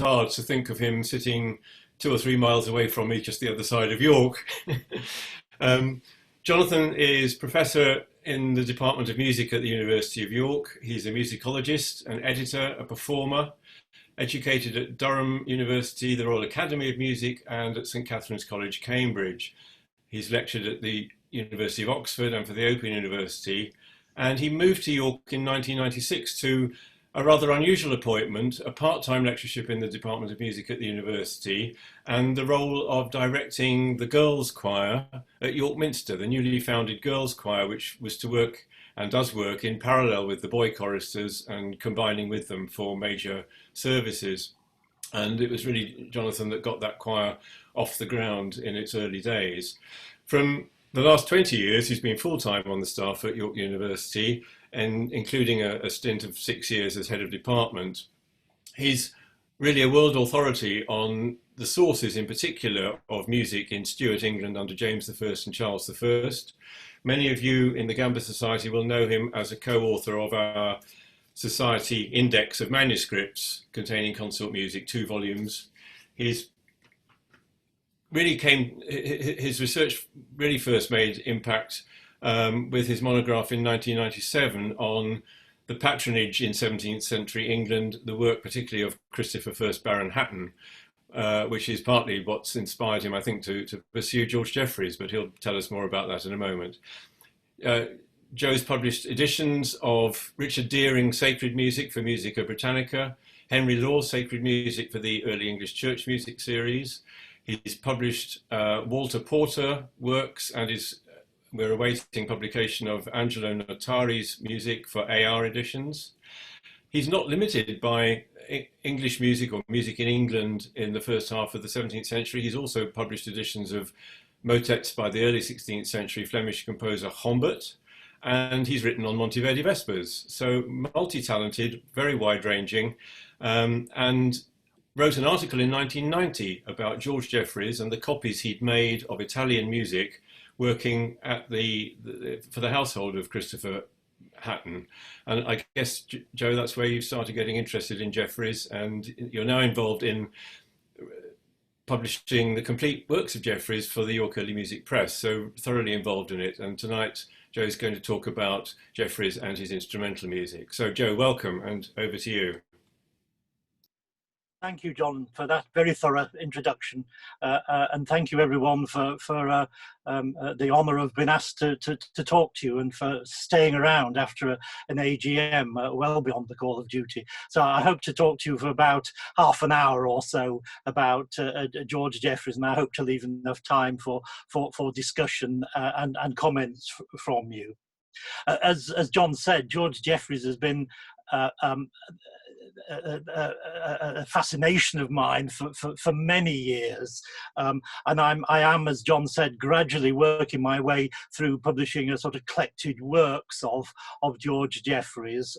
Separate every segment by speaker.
Speaker 1: hard to think of him sitting 2 or 3 miles away from me, just the other side of York. um, Jonathan is professor in the Department of Music at the University of York. He's a musicologist, an editor, a performer, educated at Durham University, the Royal Academy of Music, and at St Catherine's College, Cambridge. He's lectured at the University of Oxford and for the Open University. And he moved to York in 1996 to a rather unusual appointment, a part-time lectureship in the Department of Music at the university, and the role of directing the girls' choir at York Minster, the newly founded girls' choir, which was to work and does work in parallel with the boy choristers and combining with them for major services. And it was really Jonathan that got that choir off the ground in its early days. From the last 20 years, he's been full-time on the staff at York University, and including a stint of 6 years as head of department. He's really a world authority on the sources, in particular, of music in Stuart England under James I and Charles I. Many of you in the Gamba Society will know him as a co-author of our Society Index of Manuscripts containing consort music, 2 volumes. His research really first made impact with his monograph in 1997 on the patronage in 17th century England, the work particularly of Christopher I Baron Hatton, which is partly what's inspired him, I think, to pursue George Jeffreys, but he'll tell us more about that in a moment. Joe's published editions of Richard Deering's Sacred Music for Musica Britannica, Henry Law's Sacred Music for the Early English Church Music series. He's published Walter Porter works, and we're awaiting publication of Angelo Notari's music for AR editions. He's not limited by English music or music in England in the first half of the 17th century. He's also published editions of motets by the early 16th century Flemish composer Humbert, and he's written on Monteverdi Vespers. So multi-talented, very wide-ranging, and wrote an article in 1990 about George Jeffreys and the copies he'd made of Italian music working at for the household of Christopher Hatton. And I guess, Joe, that's where you started getting interested in Jeffreys, and you're now involved in publishing the complete works of Jeffreys for the York Early Music Press, so thoroughly involved in it. And tonight, Joe's going to talk about Jeffreys and his instrumental music. So, Joe, welcome, and over to you.
Speaker 2: Thank you, John, for that very thorough introduction, and thank you everyone for the honour of being asked to talk to you, and for staying around after an AGM well beyond the call of duty. So I hope to talk to you for about half an hour or so about George Jeffreys, and I hope to leave enough time for discussion and comments from you. As John said, George Jeffreys has been a fascination of mine for many years, and I am, as John said, gradually working my way through publishing a sort of collected works of George Jeffreys.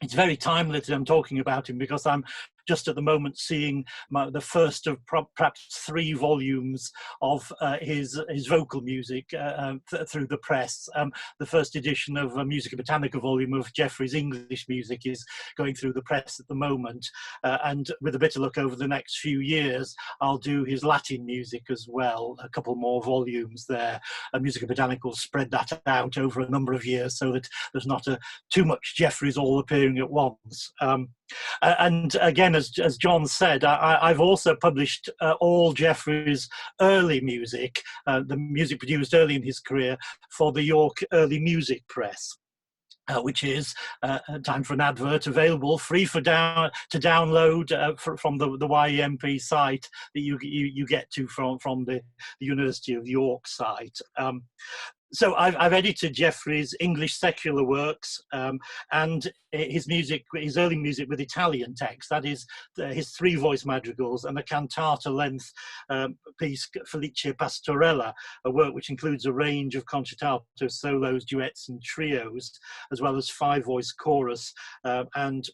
Speaker 2: It's very timely that I'm talking about him, because I'm just at the moment seeing the first of perhaps 3 volumes of his vocal music through the press. The first edition of a Musica Britannica volume of Jeffreys' English music is going through the press at the moment, and with a bit of luck over the next few years, I'll do his Latin music as well, a couple more volumes there. Musica Britannica will spread that out over a number of years so that there's not too much Jeffreys all appearing at once. And again, as John said, I've also published all Jeffreys' early music, the music produced early in his career, for the York Early Music Press. Which is time for an advert, available free to download from the YEMP site that you get to from the University of York site. So I've edited Jeffreys' English secular works, and his early music with Italian text. That is his 3 voice madrigals and a cantata length piece, Felice Pastorella, a work which includes a range of concertato, solos, duets and trios, as well as 5 voice chorus and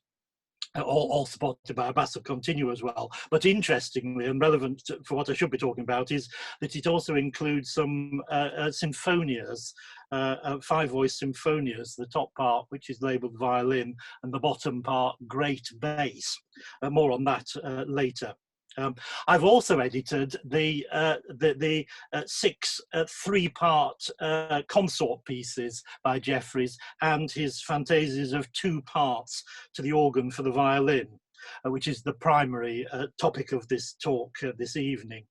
Speaker 2: all supported by a basso continuo as well. But interestingly and relevant for what I should be talking about is that it also includes some sinfonias, 5-voice sinfonias, the top part which is labelled violin and the bottom part great bass. More on that later. I've also edited the 6 3-part consort pieces by Jeffries and his fantasias of 2 parts to the organ for the violin, which is the primary topic of this talk this evening.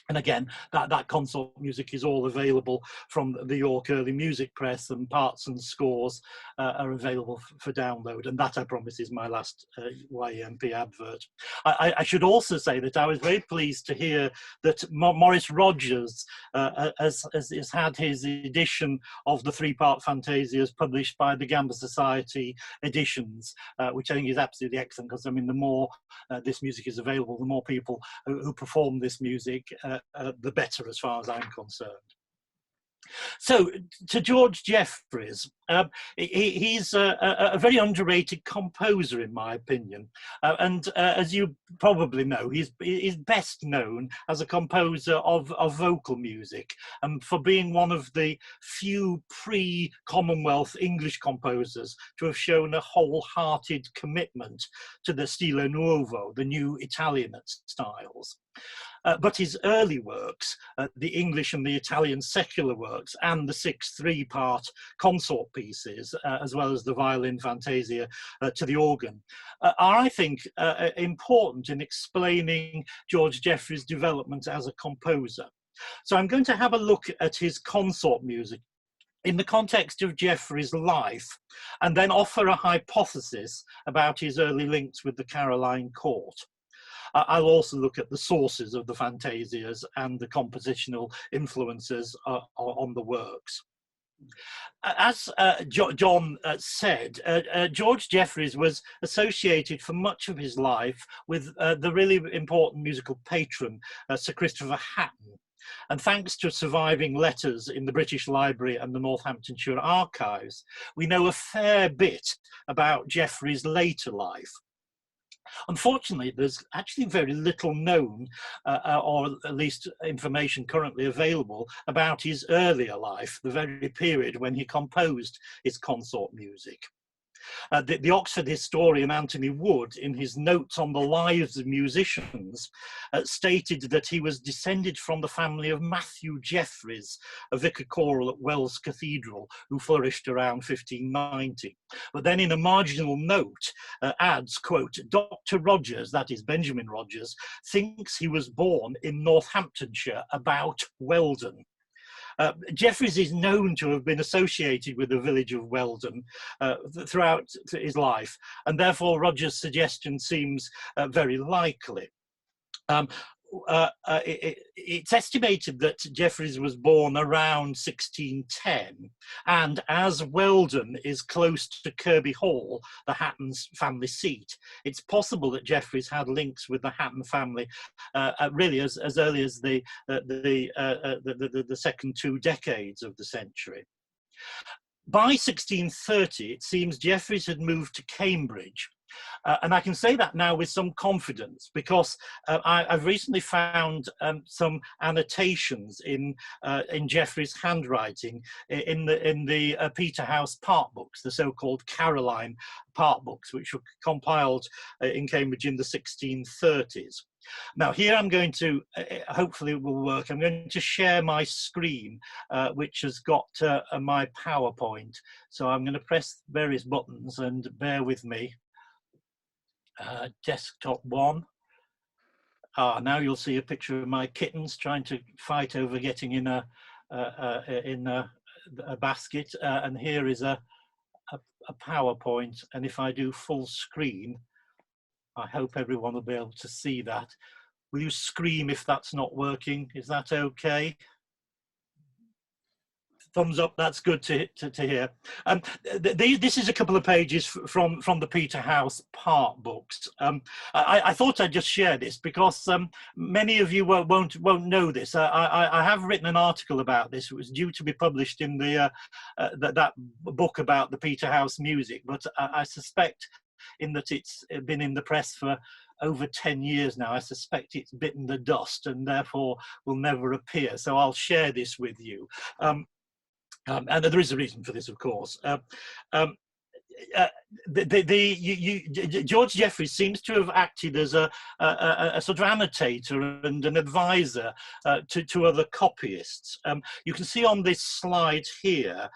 Speaker 2: And again, that consort music is all available from the York Early Music Press, and parts and scores are available for download. And that, I promise, is my last YEMP advert. I should also say that I was very pleased to hear that Maurice Rogers has had his edition of the 3-part Fantasias published by the Gamba Society Editions, which I think is absolutely excellent, because I mean, the more this music is available, the more people who perform this music, the better, as far as I'm concerned. So, to George Jeffreys, he's a very underrated composer, in my opinion. And as you probably know, he's best known as a composer of vocal music, and for being one of the few pre-Commonwealth English composers to have shown a wholehearted commitment to the stile nuovo, the new Italian styles. But his early works, the English and the Italian secular works, and the 6 3-part consort pieces, as well as the violin fantasia to the organ, are, I think, important in explaining George Jeffreys' development as a composer. So I'm going to have a look at his consort music in the context of Jeffreys' life, and then offer a hypothesis about his early links with the Caroline court. I'll also look at the sources of the fantasias and the compositional influences on the works. As John said, George Jeffreys was associated for much of his life with the really important musical patron, Sir Christopher Hatton. And thanks to surviving letters in the British Library and the Northamptonshire Archives, we know a fair bit about Jeffreys' later life. Unfortunately, there's actually very little known, or at least information currently available, about his earlier life, the very period when he composed his consort music. The Oxford historian Anthony Wood, in his notes on the lives of musicians, stated that he was descended from the family of Matthew Jeffreys, a vicar choral at Wells Cathedral, who flourished around 1590. But then in a marginal note adds, quote, Dr. Rogers, that is Benjamin Rogers, thinks he was born in Northamptonshire about Weldon. Jeffreys is known to have been associated with the village of Weldon throughout his life, and therefore Rogers' suggestion seems very likely. It's estimated that Jeffreys was born around 1610, and as Weldon is close to Kirby Hall, the Hatton's family seat, it's possible that Jeffreys had links with the Hatton family really as early as the second 2 decades of the century. By 1630, it seems Jeffreys had moved to Cambridge. And I can say that now with some confidence, because I've recently found some annotations in Jeffreys' handwriting in the Peterhouse part books, the so-called Caroline part books, which were compiled in Cambridge in the 1630s. Now here I'm going to, hopefully it will work, I'm going to share my screen, which has got my PowerPoint. So I'm going to press various buttons and bear with me. Desktop 1. Now you'll see a picture of my kittens trying to fight over getting in a basket. And here is a PowerPoint. And if I do full screen, I hope everyone will be able to see that. Will you scream if that's not working? Is that okay? Thumbs up, that's good to hear. This is a couple of pages from the Peterhouse part books. I thought I'd just share this because many of you won't know this. I have written an article about this. It was due to be published in that book about the Peterhouse music, but I suspect in that it's been in the press for over 10 years now. I suspect it's bitten the dust and therefore will never appear. So I'll share this with you. And there is a reason for this, of course. George Jeffreys seems to have acted as a sort of annotator and an advisor to other copyists. You can see on this slide here,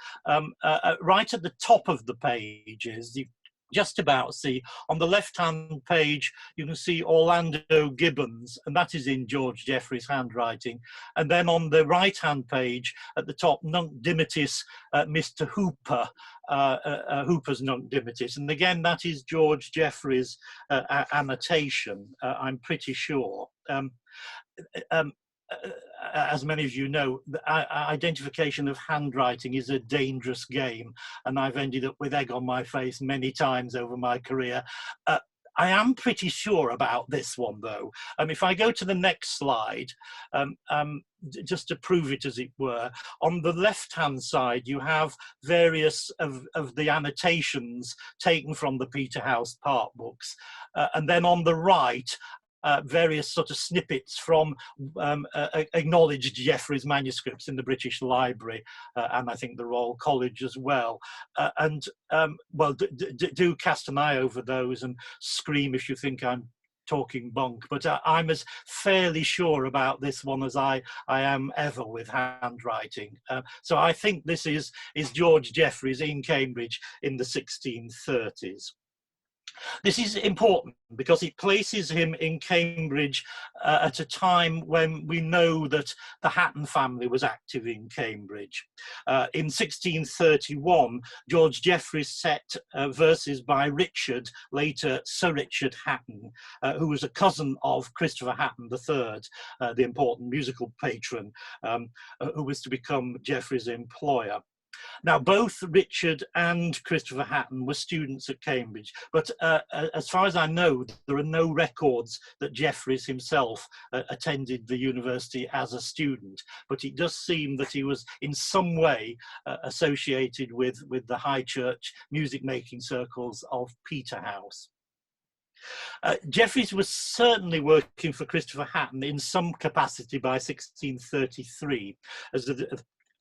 Speaker 2: right at the top of the pages, you just about see on the left-hand page, you can see Orlando Gibbons, and that is in George Jeffreys' handwriting. And then on the right-hand page at the top, Nunc Dimittis, Mr. Hooper, Hooper's Nunc Dimittis. And again, that is George Jeffreys' annotation, I'm pretty sure. As many of you know, the identification of handwriting is a dangerous game, and I've ended up with egg on my face many times over my career. I am pretty sure about this one, though. If I go to the next slide, just to prove it, as it were, on the left-hand side, you have various of the annotations taken from the Peterhouse Park books. And then on the right, various sort of snippets from acknowledged Jeffreys manuscripts in the British Library and I think the Royal College as well. Well, do cast an eye over those and scream if you think I'm talking bunk, but I'm as fairly sure about this one as I am ever with handwriting. So I think this is George Jeffreys in Cambridge in the 1630s. This is important because it places him in Cambridge at a time when we know that the Hatton family was active in Cambridge. In 1631, George Jeffreys set verses by Richard, later Sir Richard Hatton, who was a cousin of Christopher Hatton III, the important musical patron, who was to become Jeffreys' employer. Now, both Richard and Christopher Hatton were students at Cambridge, but as far as I know, there are no records that Jeffreys himself attended the university as a student, but it does seem that he was in some way associated with the high church music-making circles of Peterhouse. Jeffreys was certainly working for Christopher Hatton in some capacity by 1633, as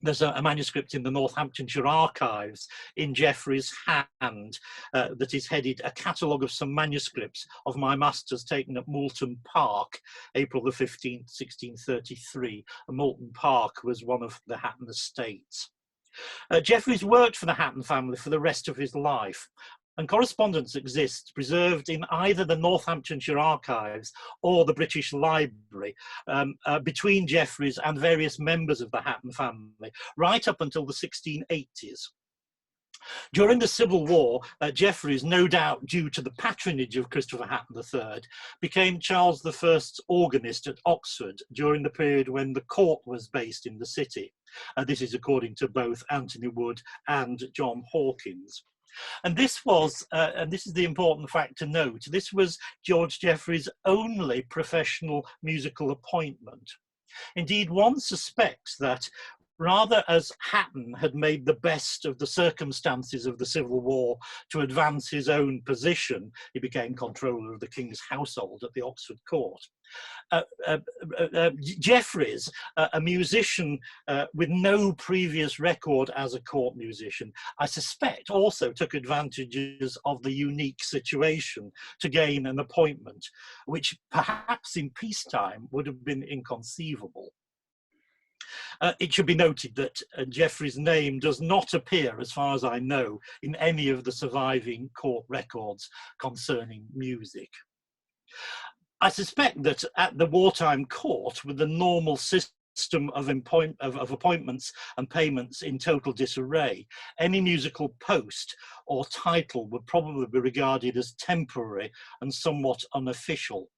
Speaker 2: there's a manuscript in the Northamptonshire archives in Jeffreys' hand that is headed "A Catalogue of Some Manuscripts of My Masters Taken at Moulton Park, April the 15th, 1633. And Moulton Park was one of the Hatton estates. Jeffreys worked for the Hatton family for the rest of his life, and correspondence exists preserved in either the Northamptonshire archives or the British Library between Jeffreys and various members of the Hatton family, right up until the 1680s. During the Civil War, Jeffreys, no doubt due to the patronage of Christopher Hatton III, became Charles I's organist at Oxford during the period when the court was based in the city. This is according to both Anthony Wood and John Hawkins. And this was, and this is the important fact to note, this was George Jeffreys' only professional musical appointment. Indeed, one suspects that rather as Hatton had made the best of the circumstances of the Civil War to advance his own position, he became controller of the king's household at the Oxford court. Jeffreys, a musician with no previous record as a court musician, I suspect also took advantages of the unique situation to gain an appointment, which perhaps in peacetime would have been inconceivable. It should be noted that Jeffreys' name does not appear, as far as I know, in any of the surviving court records concerning music. I suspect that at the wartime court, with the normal system of appointments and payments in total disarray, any musical post or title would probably be regarded as temporary and somewhat unofficial.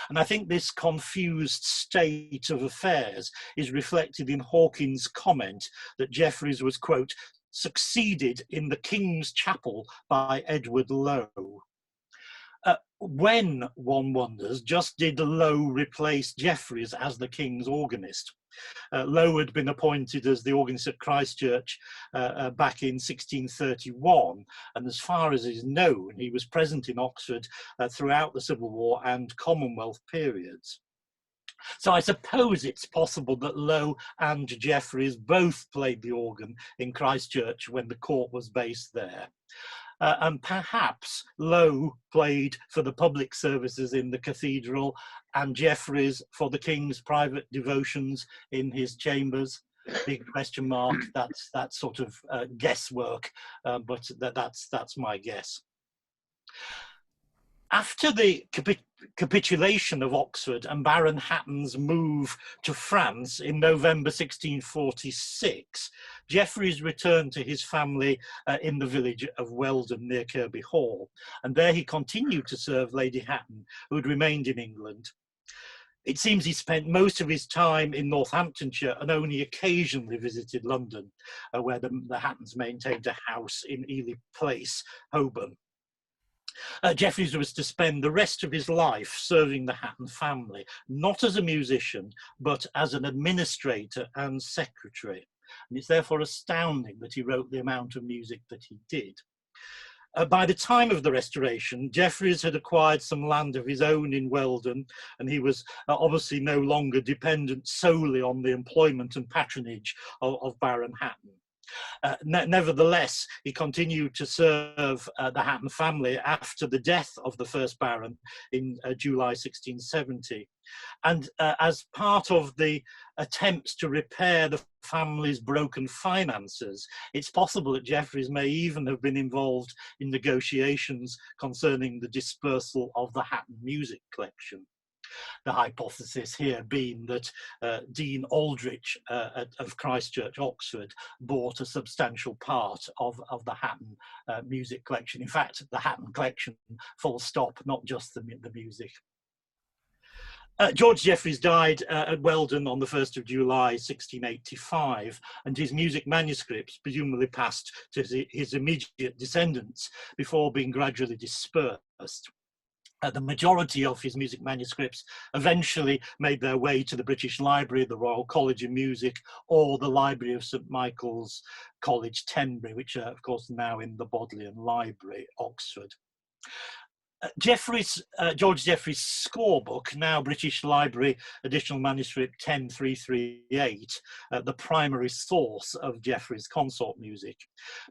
Speaker 2: And I think this confused state of affairs is reflected in Hawkins' comment that Jeffreys was, quote, succeeded in the King's Chapel by Edward Lowe. when, one wonders, just did Lowe replace Jeffreys as the King's organist? Lowe had been appointed as the organist at Christ Church back in 1631, and as far as is known, he was present in Oxford throughout the Civil War and Commonwealth periods. So I suppose it's possible that Lowe and Jeffreys both played the organ in Christ Church when the court was based there. And perhaps Lowe played for the public services in the cathedral and Jeffreys for the King's private devotions in his chambers. Big question mark. That's sort of guesswork, but that's my guess. After the capitulation of Oxford and Baron Hatton's move to France in November 1646, Jeffreys returned to his family in the village of Weldon near Kirby Hall, and there he continued to serve Lady Hatton, who had remained in England. It seems he spent most of his time in Northamptonshire and only occasionally visited London, where the Hattons maintained a house in Ely Place, Holborn. Jeffreys was to spend the rest of his life serving the Hatton family, not as a musician, but as an administrator and secretary. And it's therefore astounding that he wrote the amount of music that he did. By the time of the Restoration, Jeffreys had acquired some land of his own in Weldon, and he was obviously no longer dependent solely on the employment and patronage of Baron Hatton. Nevertheless, he continued to serve the Hatton family after the death of the first Baron in July 1670. And as part of the attempts to repair the family's broken finances, it's possible that Jeffreys may even have been involved in negotiations concerning the dispersal of the Hatton music collection. The hypothesis here being that Dean Aldrich of Christ Church, Oxford, bought a substantial part of the Hatton music collection. In fact, the Hatton collection, full stop, not just the music. George Jeffreys died at Weldon on the 1st of July 1685, and his music manuscripts presumably passed to his immediate descendants before being gradually dispersed. The majority of his music manuscripts eventually made their way to the British Library, the Royal College of Music, or the Library of St Michael's College, Tenbury, which are of course now in the Bodleian Library, Oxford. George Jeffreys' scorebook, now British Library additional manuscript 10338, the primary source of Jeffreys' consort music,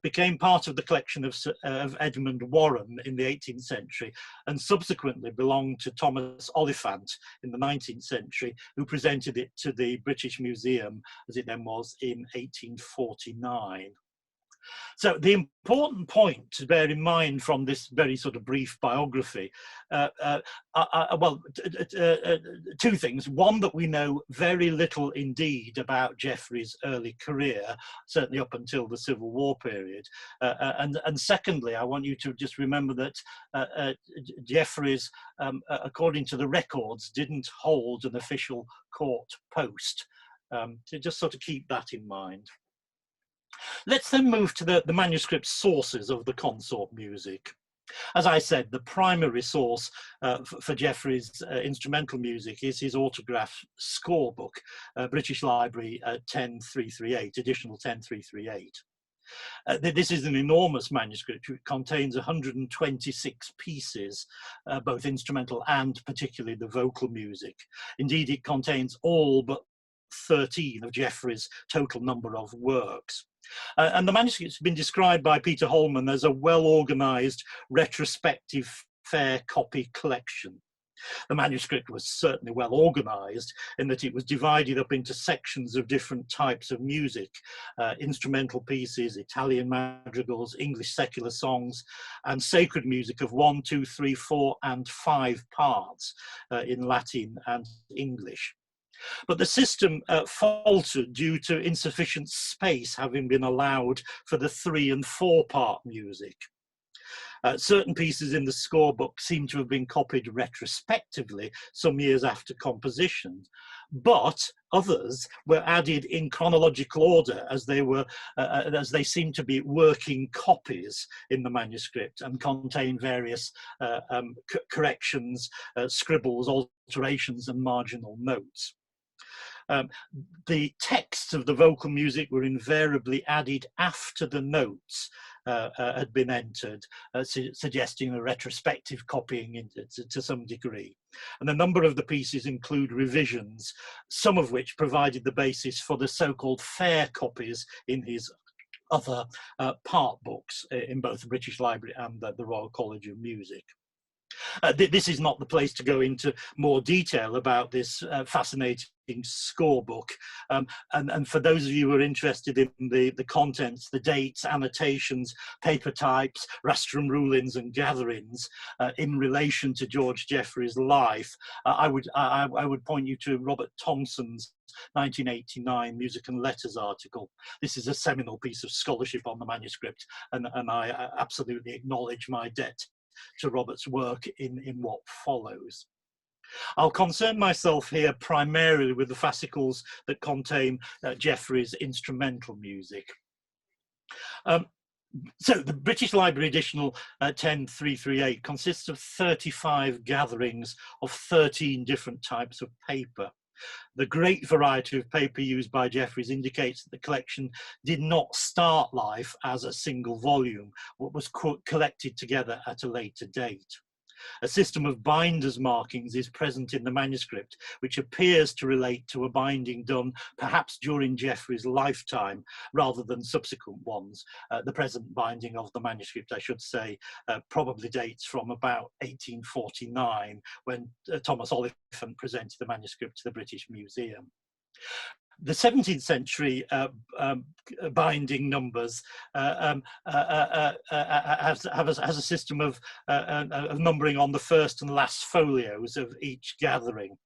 Speaker 2: became part of the collection of Edmund Warren in the 18th century and subsequently belonged to Thomas Oliphant in the 19th century, who presented it to the British Museum, as it then was, in 1849. So the important point to bear in mind from this very sort of brief biography, two things. One, that we know very little indeed about Jeffreys' early career, certainly up until the Civil War period. And secondly, I want you to just remember that Jeffreys, according to the records, didn't hold an official court post. So just sort of keep that in mind. Let's then move to the manuscript sources of the consort music. As I said, the primary source for Jeffreys' instrumental music is his autograph scorebook, British Library 10338, additional 10338. This is an enormous manuscript which contains 126 pieces, both instrumental and particularly the vocal music. Indeed, it contains all but 13 of Jeffreys' total number of works. And the manuscript's been described by Peter Holman as a well-organised, retrospective, fair copy collection. The manuscript was certainly well organised in that it was divided up into sections of different types of music, instrumental pieces, Italian madrigals, English secular songs, and sacred music of 1, 2, 3, 4, and 5 parts in Latin and English. But the system faltered due to insufficient space having been allowed for the 3- and 4-part music. Certain pieces in the scorebook seem to have been copied retrospectively some years after composition, but others were added in chronological order as they seem to be working copies in the manuscript and contain various corrections, scribbles, alterations, and marginal notes. The texts of the vocal music were invariably added after the notes had been entered, suggesting a retrospective copying to some degree. And a number of the pieces include revisions, some of which provided the basis for the so-called fair copies in his other part books in both the British Library and the Royal College of Music. This is not the place to go into more detail about this fascinating scorebook. And for those of you who are interested in the contents, the dates, annotations, paper types, rastrum rulings and gatherings in relation to George Jeffreys' life, I would point you to Robert Thomson's 1989 Music and Letters article. This is a seminal piece of scholarship on the manuscript, and I absolutely acknowledge my debt to Robert's work in what follows. I'll concern myself here primarily with the fascicles that contain Jeffreys' instrumental music. So the British Library Additional 10338 consists of 35 gatherings of 13 different types of paper. The great variety of paper used by Jeffreys indicates that the collection did not start life as a single volume, but was collected together at a later date. A system of binders markings is present in the manuscript, which appears to relate to a binding done perhaps during Jeffreys' lifetime rather than subsequent ones. The present binding of the manuscript, I should say, probably dates from about 1849, when Thomas Oliphant presented the manuscript to the British Museum. The 17th century binding numbers has a system of numbering on the first and last folios of each gathering.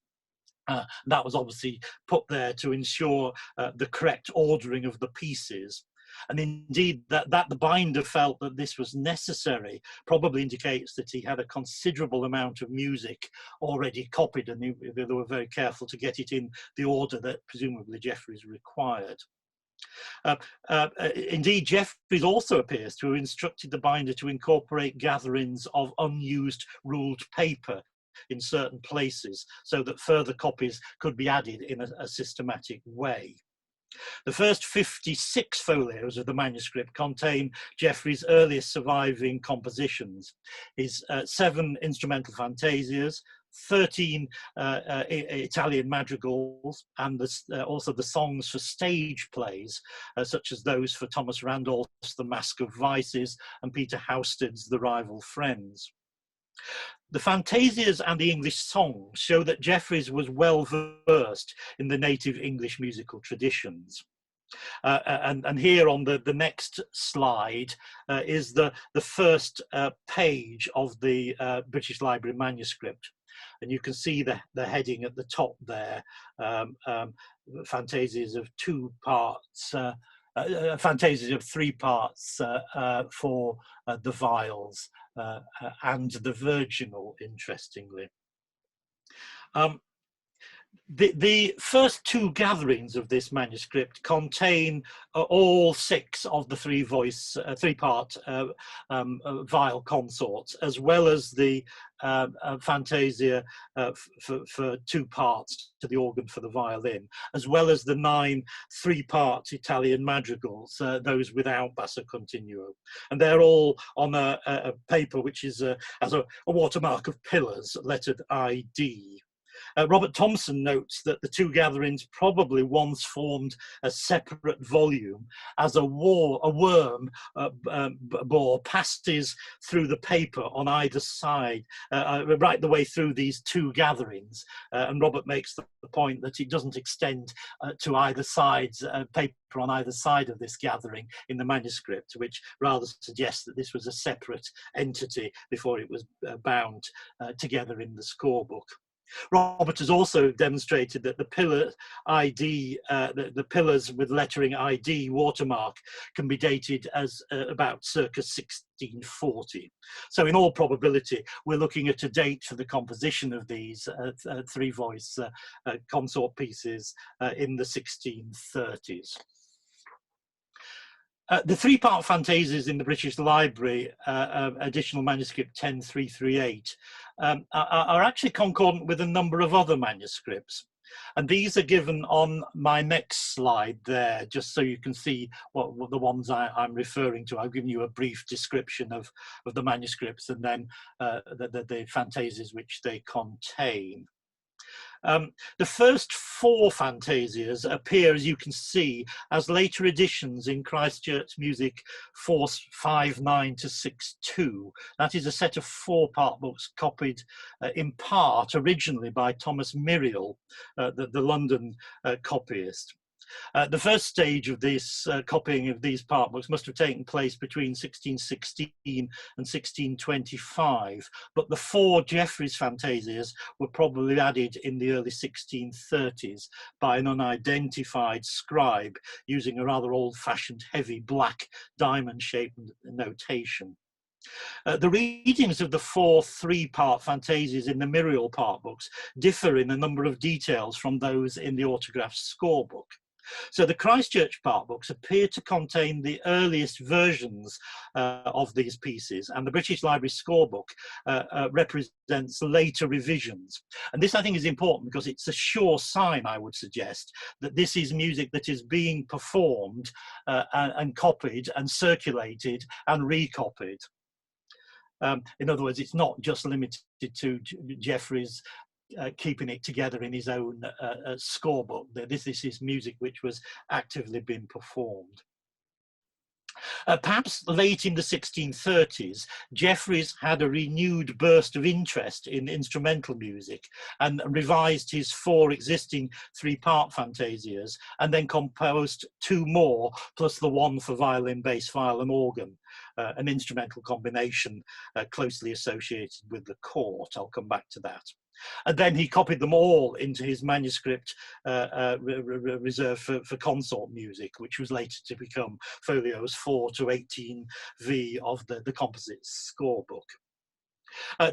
Speaker 2: That was obviously put there to ensure the correct ordering of the pieces. And indeed, that the binder felt that this was necessary probably indicates that he had a considerable amount of music already copied, and they were very careful to get it in the order that presumably Jeffreys required. Indeed, Jeffreys also appears to have instructed the binder to incorporate gatherings of unused ruled paper in certain places so that further copies could be added in a systematic way. The first 56 folios of the manuscript contain Jeffreys' earliest surviving compositions, his 7 instrumental fantasias, 13 Italian madrigals, and also the songs for stage plays, such as those for Thomas Randolph's The Mask of Vices and Peter Housted's The Rival Friends. The fantasias and the English songs show that Jeffreys was well versed in the native English musical traditions. And here on the next slide is the first page of the British Library manuscript. And you can see the heading at the top there, fantasias of 2 parts, fantasias of 3 parts for the viols and the virginal, interestingly. The first 2 gatherings of this manuscript contain all 6 of the 3-part viol consorts, as well as the fantasia for 2 parts to the organ for the violin, as well as the 9 3-part Italian madrigals, those without basso continuo. And they're all on a paper which is as a watermark of pillars, lettered ID. Robert Thomson notes that the 2 gatherings probably once formed a separate volume, as a worm bore passes through the paper on either side, right the way through these 2 gatherings. And Robert makes the point that it doesn't extend to either side's paper on either side of this gathering in the manuscript, which rather suggests that this was a separate entity before it was bound together in the scorebook. Robert has also demonstrated that the pillar ID, the pillars with lettering ID watermark can be dated as about circa 1640. So in all probability, we're looking at a date for the composition of these three-voice consort pieces in the 1630s. The three-part fantasias in the British Library, additional manuscript 10338, are actually concordant with a number of other manuscripts. And these are given on my next slide there, just so you can see what the ones I'm referring to. I've given you a brief description of the manuscripts and then the fantasias which they contain. The first four fantasias appear, as you can see, as later editions in Christchurch Music 459 to 62. That is a set of four-part books copied in part originally by Thomas Miriel, the London copyist. The first stage of this copying of these part books must have taken place between 1616 and 1625, but the four Jeffreys fantasias were probably added in the early 1630s by an unidentified scribe using a rather old-fashioned heavy black diamond-shaped notation. The readings of the four three-part fantasias in the Miriel part books differ in a number of details from those in the autographed scorebook. So the Christchurch part books appear to contain the earliest versions of these pieces, and the British Library scorebook represents later revisions. And this, I think, is important because it's a sure sign, I would suggest, that this is music that is being performed and copied and circulated and recopied. In other words, it's not just limited to Jeffreys keeping it together in his own scorebook. This is music which was actively being performed. Perhaps late in the 1630s, Jeffreys had a renewed burst of interest in instrumental music and revised his four existing three-part fantasias and then composed two more, plus the one for violin, bass, viol and organ, an instrumental combination closely associated with the court. I'll come back to that. And then he copied them all into his manuscript reserved for consort music, which was later to become folios 4 to 18V of the composite scorebook.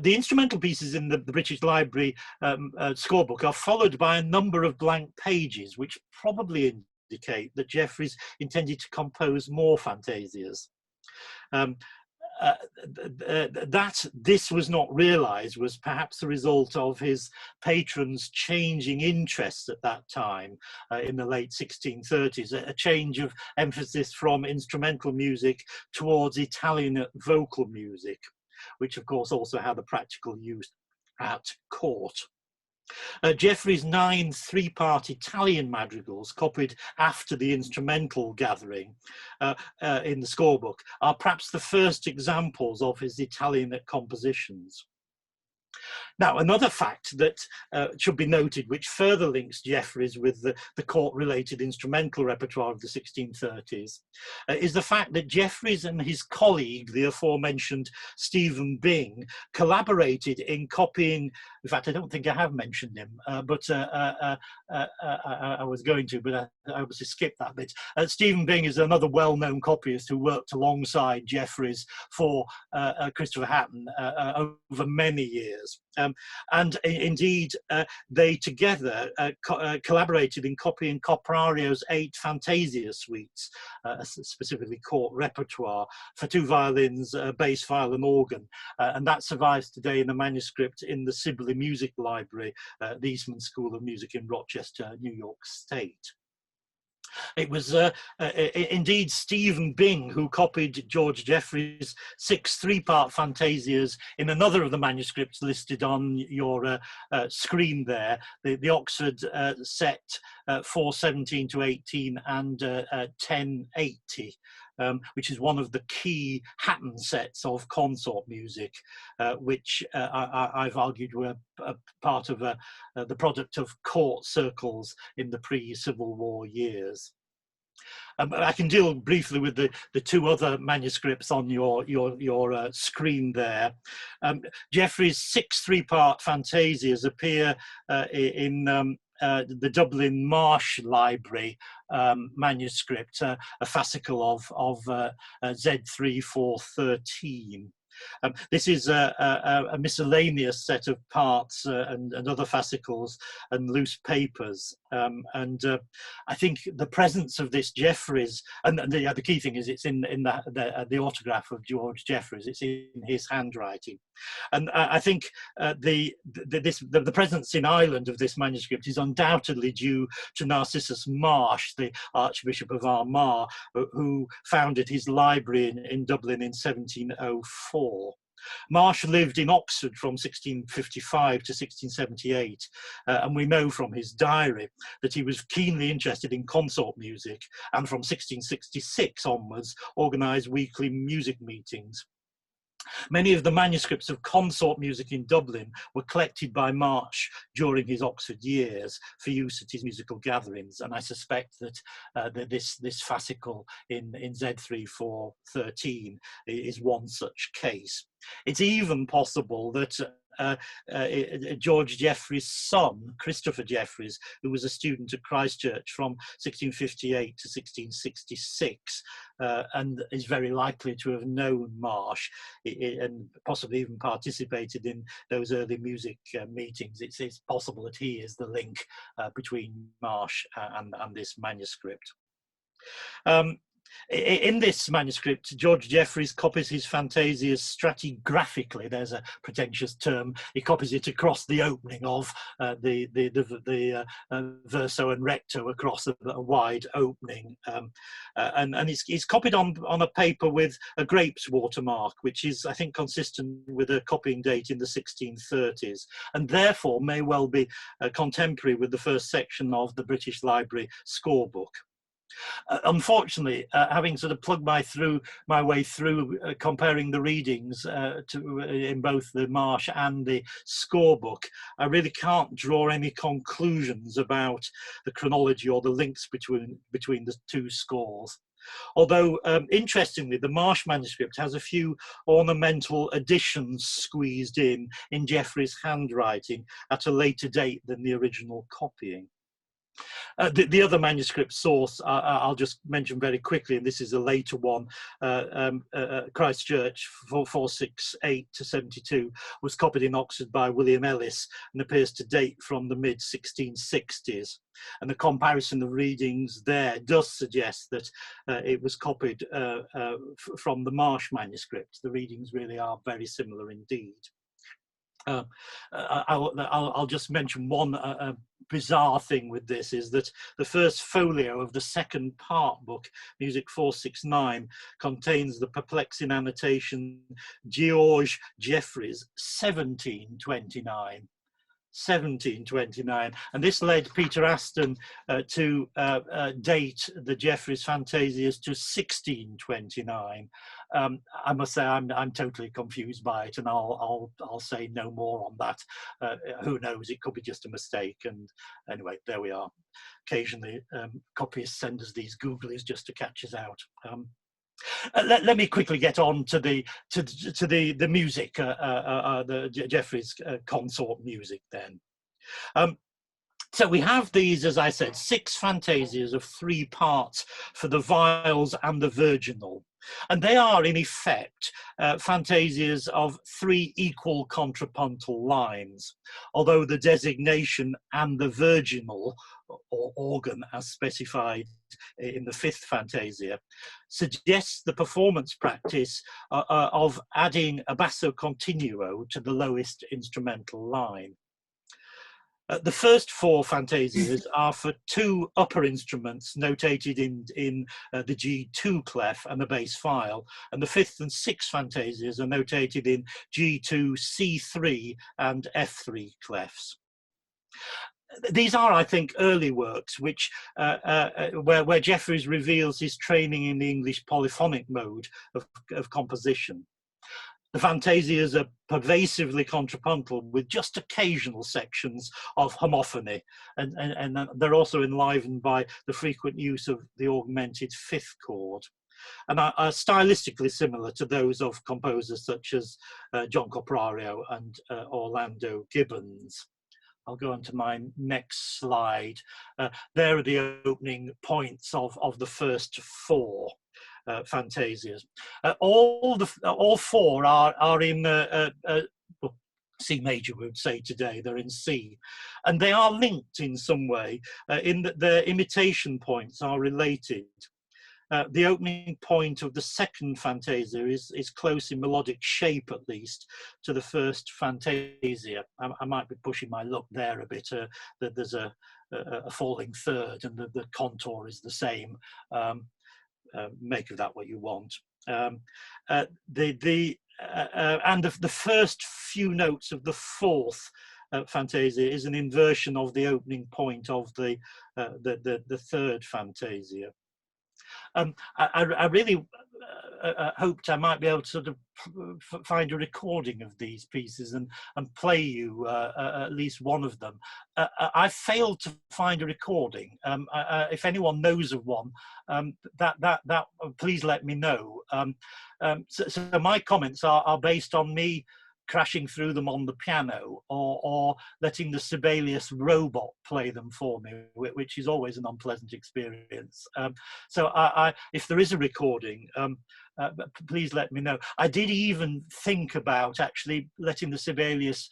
Speaker 2: The instrumental pieces in the British Library scorebook are followed by a number of blank pages, which probably indicate that Jeffreys intended to compose more fantasias. That this was not realized was perhaps the result of his patrons' changing interests at that time in the late 1630s, a change of emphasis from instrumental music towards Italian vocal music, which of course also had a practical use at court. Jeffreys' 9 three-part Italian madrigals, copied after the instrumental gathering in the scorebook, are perhaps the first examples of his Italian compositions. Now, another fact that should be noted, which further links Jeffreys with the court-related instrumental repertoire of the 1630s, is the fact that Jeffreys and his colleague, the aforementioned Stephen Byng, collaborated in copying. In fact, I don't think I have mentioned him, but I was going to, but I obviously skipped that bit. Stephen Byng is another well-known copyist who worked alongside Jeffreys for Christopher Hatton over many years. And indeed, they together collaborated in copying Coprario's 8 Fantasia suites, specifically court repertoire, for 2 violins, bass, viol and organ. And that survives today in a manuscript in the Sibley Music Library, the Eastman School of Music in Rochester, New York State. It was indeed Stephen Byng who copied George Jeffreys' 6 three-part fantasias in another of the manuscripts listed on your screen there, the Oxford set 417 to 18 and 1080. Which is one of the key Hatton sets of consort music, which I've argued were part of the product of court circles in the pre-Civil War years. I can deal briefly with the two other manuscripts on your screen there. Geoffrey's 6 3-part fantasias appear in the Dublin Marsh Library manuscript, a fascicle of Z3413. This is a miscellaneous set of parts and other fascicles and loose papers. I think the presence of this Jeffreys, and the key thing is it's in the autograph of George Jeffreys, it's in his handwriting. And I think the presence in Ireland of this manuscript is undoubtedly due to Narcissus Marsh, the Archbishop of Armagh, who founded his library in Dublin in 1704. Marsh lived in Oxford from 1655 to 1678, and we know from his diary that he was keenly interested in consort music, and from 1666 onwards organised weekly music meetings. Many of the manuscripts of consort music in Dublin were collected by Marsh during his Oxford years for use at his musical gatherings, and I suspect that this fascicle in Z3413 is one such case. It's even possible that George Jeffreys' son, Christopher Jeffreys, who was a student at Christ Church from 1658 to 1666, and is very likely to have known Marsh and possibly even participated in those early music meetings. It's possible that he is the link between Marsh and this manuscript. In this manuscript, George Jeffreys copies his fantasias stratigraphically. There's a pretentious term. He copies it across the opening of the verso and recto, across a wide opening, and it's copied on a paper with a grapes watermark, which is, I think, consistent with a copying date in the 1630s, and therefore may well be contemporary with the first section of the British Library scorebook. Unfortunately, having sort of plugged my way through comparing the readings in both the Marsh and the scorebook, I really can't draw any conclusions about the chronology or the links between the two scores. Although, interestingly, the Marsh manuscript has a few ornamental additions squeezed in Jeffreys' handwriting at a later date than the original copying. The other manuscript source I'll just mention very quickly, and this is a later one, Christ Church 468 to 72, was copied in Oxford by William Ellis and appears to date from the mid-1660s. And the comparison of readings there does suggest that it was copied from the Marsh manuscript. The readings really are very similar indeed. I'll just mention one bizarre thing with this, is that the first folio of the second part book, Music 469, contains the perplexing annotation George Jeffreys 1729. 1729, and this led Peter Aston to date the Jeffreys Fantasias to 1629. I must say I'm totally confused by it, and I'll say no more on that. Who knows? It could be just a mistake. And anyway, there we are. Occasionally, copyists send us these googlies just to catch us out. Let me quickly get on to the music, the Jeffreys consort music then. So we have these, as I said, 6 fantasias of 3 parts for the viols and the virginal. And they are, in effect, fantasias of 3 equal contrapuntal lines, although the designation "and the virginal," or organ as specified in the 5th fantasia, suggests the performance practice of adding a basso continuo to the lowest instrumental line. The first 4 fantasias are for 2 upper instruments notated in the G2 clef and the bass file, and the 5th and 6th fantasias are notated in G2, C3 and F3 clefs. These are, I think, early works which where Jeffreys reveals his training in the English polyphonic mode of composition. The fantasias are pervasively contrapuntal with just occasional sections of homophony, and they're also enlivened by the frequent use of the augmented fifth chord, and are stylistically similar to those of composers such as John Caprario and Orlando Gibbons. I'll go on to my next slide. There are the opening points of the first four fantasias. All four are in C major, we would say today. They're in C, and they are linked in some way in that their imitation points are related. The opening point of the second fantasia is close in melodic shape, at least, to the first fantasia. I might be pushing my luck there a bit, that there's a falling third and the contour is the same. Make of that what you want. And the first few notes of the fourth fantasia is an inversion of the opening point of the third fantasia. I really hoped I might be able to sort of find a recording of these pieces and play you at least one of them. I failed to find a recording. If anyone knows of one, please let me know. So my comments are based on me crashing through them on the piano, or letting the Sibelius robot play them for me, which is always an unpleasant experience. So if there is a recording, please let me know. I did even think about actually letting the Sibelius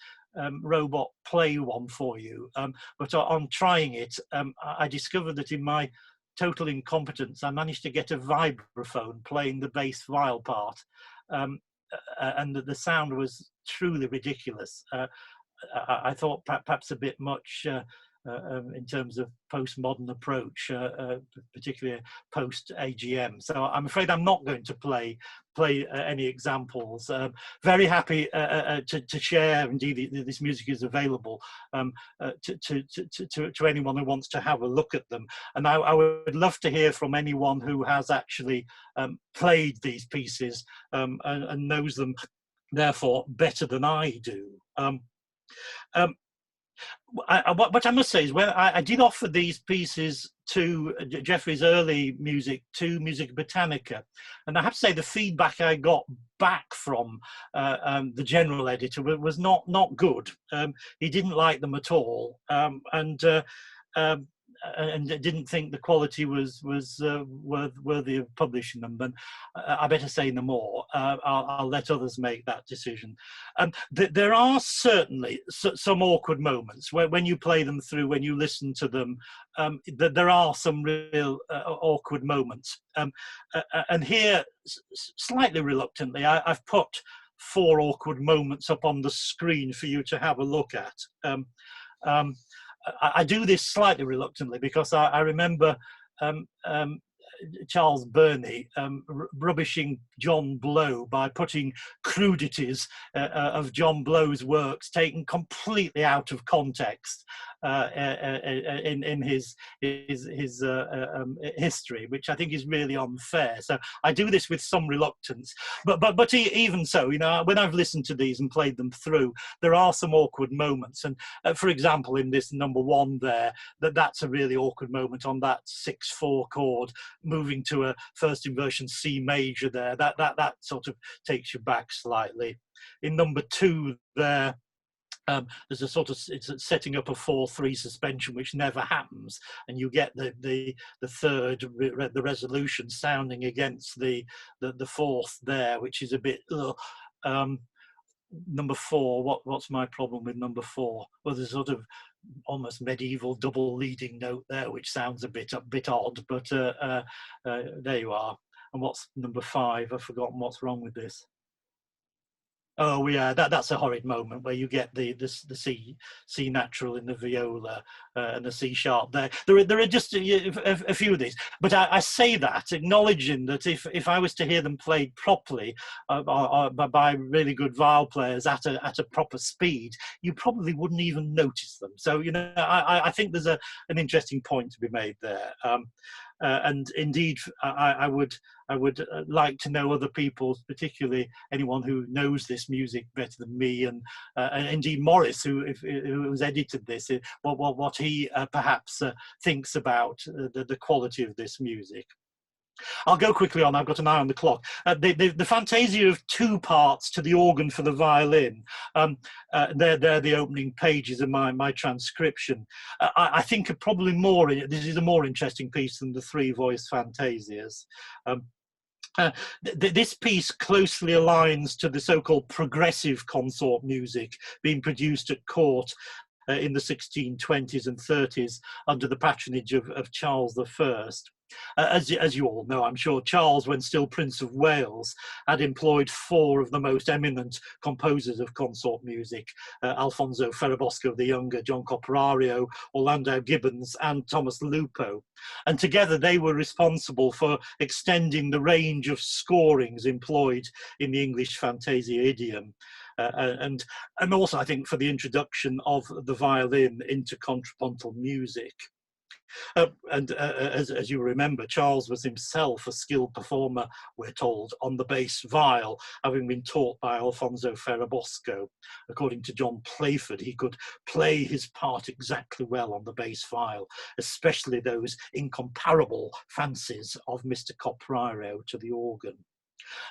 Speaker 2: robot play one for you, but on trying it, I discovered that in my total incompetence, I managed to get a vibraphone playing the bass viol part, and the sound was truly ridiculous. I thought perhaps a bit much in terms of postmodern approach, particularly post AGM. So I'm afraid I'm not going to play any examples. Very happy to share. Indeed, this music is available to anyone who wants to have a look at them. And I would love to hear from anyone who has actually played these pieces and knows them, therefore, better than I do. What I must say is, when I did offer these pieces to Geoffrey's early music, to Musica Britannica, and I have to say the feedback I got back from the general editor was not good. He didn't like them at all, and didn't think the quality was worthy of publishing them. But I better say no more. I'll let others make that decision. There are certainly some awkward moments when you play them through, when you listen to them. There are some real awkward moments. And here, slightly reluctantly, I've put 4 awkward moments up on the screen for you to have a look at. I do this slightly reluctantly because I remember Charles Burney rubbishing John Blow by putting crudities of John Blow's works taken completely out of context in his history, which I think is really unfair. So I do this with some reluctance, but even so, you know, when I've listened to these and played them through, there are some awkward moments. And for example, in this number 1 there, that's a really awkward moment on that 6/4 chord, moving to a first inversion C major there. That sort of takes you back slightly. In number 2 there, there's a sort of, it's setting up a 4/3 suspension, which never happens, and you get the third, the resolution sounding against the fourth there, which is a bit. Number 4. What's my problem with number 4? Well, there's sort of almost medieval double leading note there, which sounds a bit odd, but there you are. And what's number 5? I've forgotten what's wrong with this. Oh yeah, that's a horrid moment where you get the C natural in the viola and the C sharp there. There are just a few of these, but I say that acknowledging that if I was to hear them played properly by really good viol players at a proper speed, you probably wouldn't even notice them. So you know, I think there's an interesting point to be made there. and indeed, I would like to know other people, particularly anyone who knows this music better than me, and indeed Morris, who's edited this, what he perhaps thinks about the quality of this music. I'll go quickly on, I've got an eye on the clock. The fantasia of two parts to the organ for the violin, they're the opening pages of my transcription. I think probably this is a more interesting piece than the three-voice fantasias. This piece closely aligns to the so-called progressive consort music being produced at court in the 1620s and 30s under the patronage of Charles I. As you all know, I'm sure, Charles, when still Prince of Wales, had employed four of the most eminent composers of consort music, Alfonso Ferrabosco the Younger, John Coprario, Orlando Gibbons, and Thomas Lupo. And together they were responsible for extending the range of scorings employed in the English fantasia idiom. And also, I think, for the introduction of the violin into contrapuntal music. As you remember, Charles was himself a skilled performer, we're told, on the bass viol, having been taught by Alfonso Ferrabosco. According to John Playford, he could play his part exactly well on the bass viol, especially those incomparable fancies of Mr. Coprario to the organ.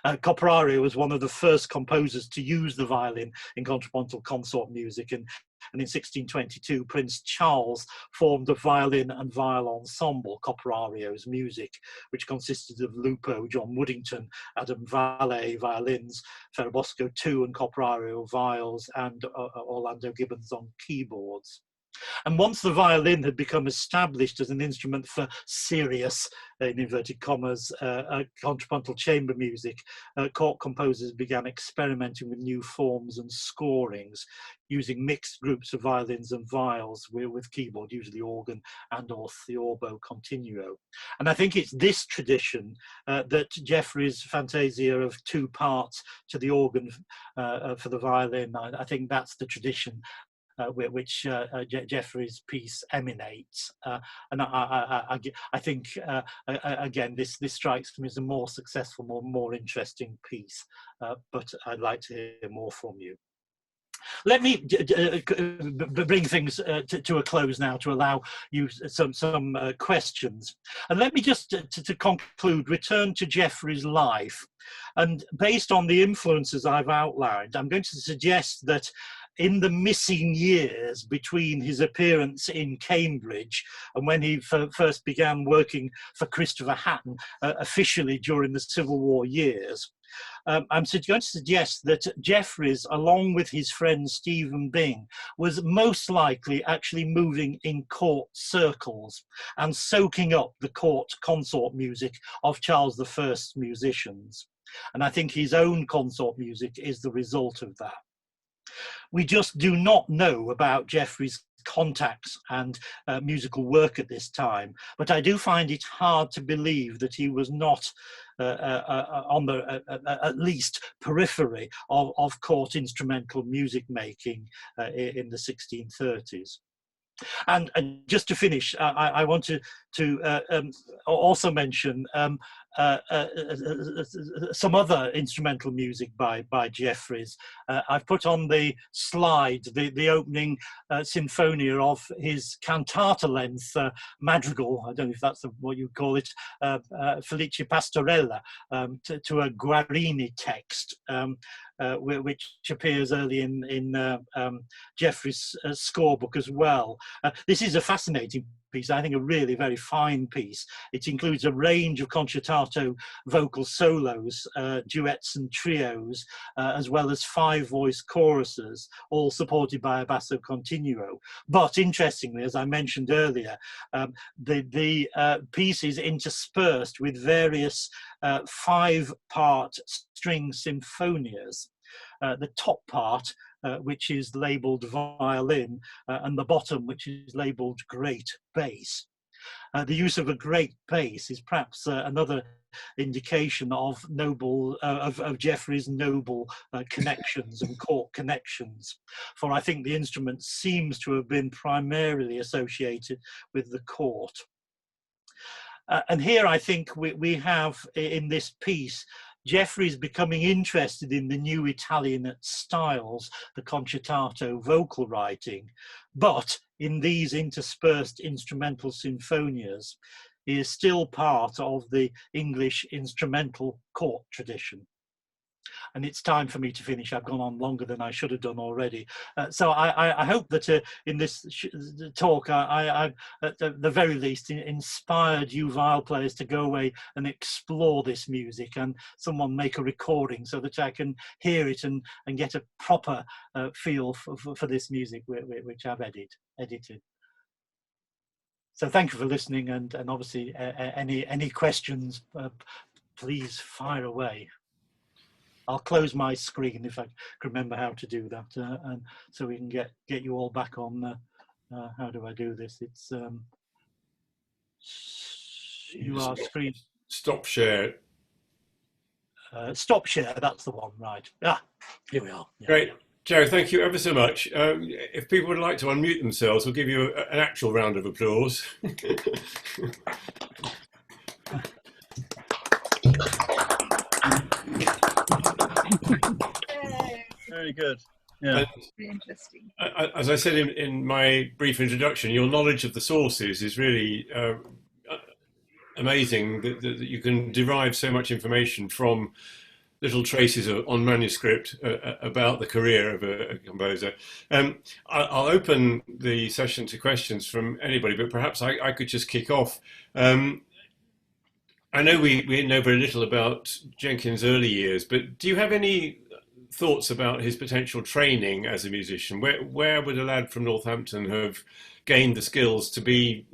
Speaker 2: Coprario was one of the first composers to use the violin in contrapuntal consort music, and in 1622, Prince Charles formed a violin and viol ensemble, Coprario's Music, which consisted of Lupo, John Woodington, Adam Valle violins, Ferrabosco II and Coprario viols, and Orlando Gibbons on keyboards. And once the violin had become established as an instrument for serious, in inverted commas, contrapuntal chamber music, court composers began experimenting with new forms and scorings, using mixed groups of violins and viols with keyboard, usually organ and or theorbo continuo. And I think it's this tradition that Geoffrey's fantasia of two parts to the organ for the violin, I think that's the tradition which Geoffrey's piece emanates, and I think again this strikes me as a more successful, more interesting piece. But I'd like to hear more from you. Let me bring things to a close now to allow you some questions, and let me just to conclude return to Geoffrey's life, and based on the influences I've outlined, I'm going to suggest that in the missing years between his appearance in Cambridge and when he first began working for Christopher Hatton officially during the Civil War years, I'm going to suggest that Jeffreys, along with his friend Stephen Byng, was most likely actually moving in court circles and soaking up the court consort music of Charles I's musicians. And I think his own consort music is the result of that. We just do not know about Geoffrey's contacts and musical work at this time, but I do find it hard to believe that he was not on the at least periphery of court instrumental music making in the 1630s. And just to finish, I want to also mention some other instrumental music by Jeffreys. I've put on the slide the opening sinfonia of his cantata length madrigal, I don't know if that's what you call it, Felice Pastorella, to a Guarini text, which appears early in Jeffreys' scorebook as well. This is a fascinating piece, I think a really very fine piece. It includes a range of concertato vocal solos, duets and trios, as well as 5-voice choruses, all supported by a basso continuo. But interestingly, as I mentioned earlier, the piece is interspersed with various 5-part string symphonias. The top part, which is labelled violin, and the bottom, which is labelled great bass. The use of a great bass is perhaps another indication of Jeffreys' noble connections and court connections, for I think the instrument seems to have been primarily associated with the court. And here I think we have in this piece, Geoffrey's becoming interested in the new Italianate styles, the concertato vocal writing, but in these interspersed instrumental sinfonias, he is still part of the English instrumental court tradition. And it's time for me to finish. I've gone on longer than I should have done already. So I hope that in this talk, I at the very least inspired you viol players to go away and explore this music, and someone make a recording so that I can hear it and get a proper feel for this music which I've edited. So thank you for listening, and obviously any questions, please fire away. I'll close my screen if I can remember how to do that, and so we can get you all back on. How do I do this? It's you are screen.
Speaker 1: Stop share.
Speaker 2: Stop share. That's the one, right? Ah, here we are. Yeah.
Speaker 1: Great, Joe. Thank you ever so much. If people would like to unmute themselves, we'll give you an actual round of applause.
Speaker 2: Very good. Yeah.
Speaker 3: Very interesting.
Speaker 1: As I said in my brief introduction, your knowledge of the sources is really amazing, that you can derive so much information from little traces on manuscript about the career of a composer. I'll open the session to questions from anybody, but perhaps I could just kick off. I know we know very little about Jenkins' early years, but do you have any thoughts about his potential training as a musician? Where would a lad from Northampton have gained the skills to be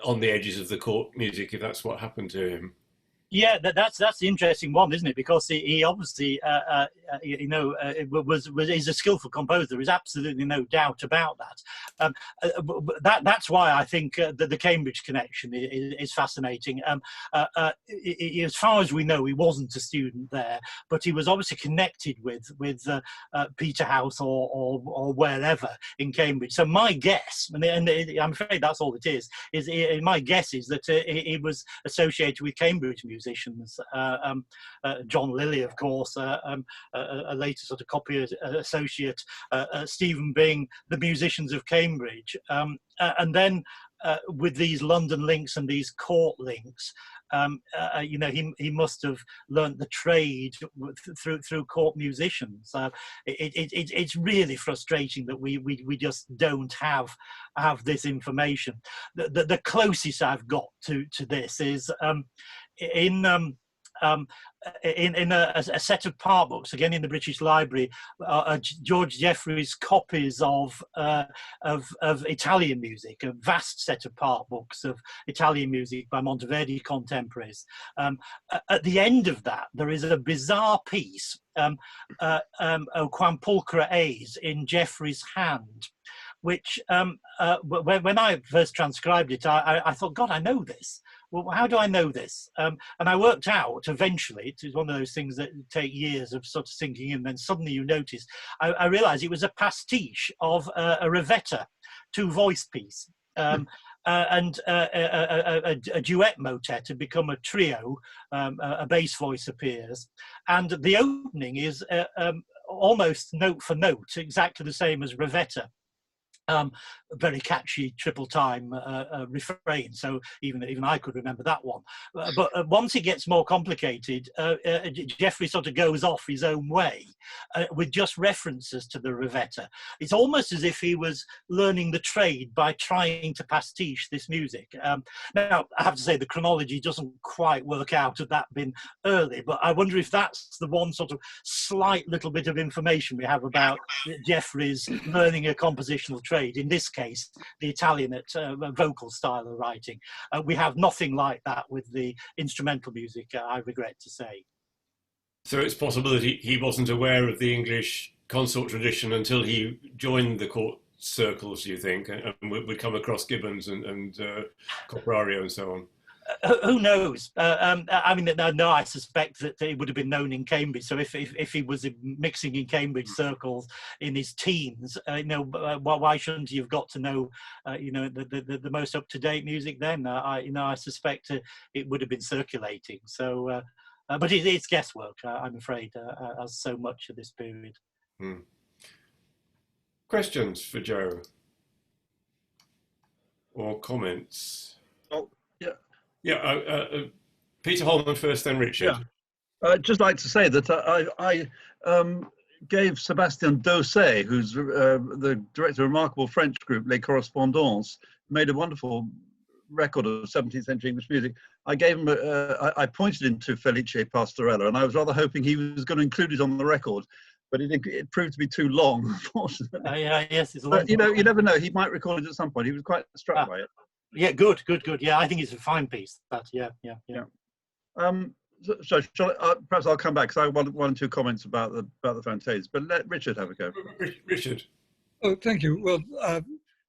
Speaker 1: on the edges of the court music, if that's what happened to him?
Speaker 2: Yeah, that's the interesting one, isn't it? Because he obviously, is a skillful composer. There is absolutely no doubt about that. That's why I think the Cambridge connection is fascinating. As far as we know, he wasn't a student there, but he was obviously connected with Peterhouse or wherever in Cambridge. So my guess, and I'm afraid that's all it is my guess is that he was associated with Cambridge musicians. John Lilly, of course, a later sort of copy associate, Stephen being the musicians of Cambridge. And then with these London links and these court links, he must have learnt the trade through court musicians. It's really frustrating that we just don't have this information. The closest I've got to this is in a set of part books, again in the British Library, George Jeffrey's copies of Italian music, a vast set of part books of Italian music by Monteverdi contemporaries. At the end of that, there is a bizarre piece, O Quam Pulchra Es, in Jeffrey's hand, which when I first transcribed it, I thought, God, I know this. Well, how do I know this? And I worked out eventually, it was one of those things that take years of sort of sinking in, then suddenly you notice, I realized it was a pastiche of a Rivetta, two-voice piece. And a duet motet had become a trio, a bass voice appears, and the opening is almost note for note, exactly the same as Rivetta. Very catchy triple time refrain, so even I could remember that one. But once it gets more complicated, Jeffrey sort of goes off his own way with just references to the Rivetta. It's almost as if he was learning the trade by trying to pastiche this music. Now, I have to say the chronology doesn't quite work out had that been early, but I wonder if that's the one sort of slight little bit of information we have about Jeffrey's learning a compositional trade. In this case, the Italianate vocal style of writing. We have nothing like that with the instrumental music, I regret to say.
Speaker 1: So it's possible that he wasn't aware of the English consort tradition until he joined the court circles, you think, and would come across Gibbons and Coprario and so on?
Speaker 2: Who knows? I mean, no, I suspect that it would have been known in Cambridge. So if he was mixing in Cambridge circles in his teens, why shouldn't he have got to know, the most up to date music then? I suspect it would have been circulating. So, but it's guesswork, I'm afraid, as so much of this period.
Speaker 1: Hmm. Questions for Joe or comments?
Speaker 3: Oh, yeah.
Speaker 1: Yeah, Peter Holman first, then Richard.
Speaker 3: Yeah. I'd just like to say that I gave Sébastien Dosset, who's the director of a remarkable French group, Les Correspondants, made a wonderful record of 17th century English music. I gave him, I pointed him to Felice Pastorella, and I was rather hoping he was going to include it on the record, but it proved to be too long, unfortunately.
Speaker 2: Yes, it's a long.
Speaker 3: But you never know. He might record it at some point. He was quite struck by it.
Speaker 2: Yeah, good. Yeah, I think it's a fine piece. That, yeah.
Speaker 3: So perhaps I'll come back because I want one or two comments about the Fantases, but let Richard have a go.
Speaker 1: Richard.
Speaker 4: Oh, thank you. Well,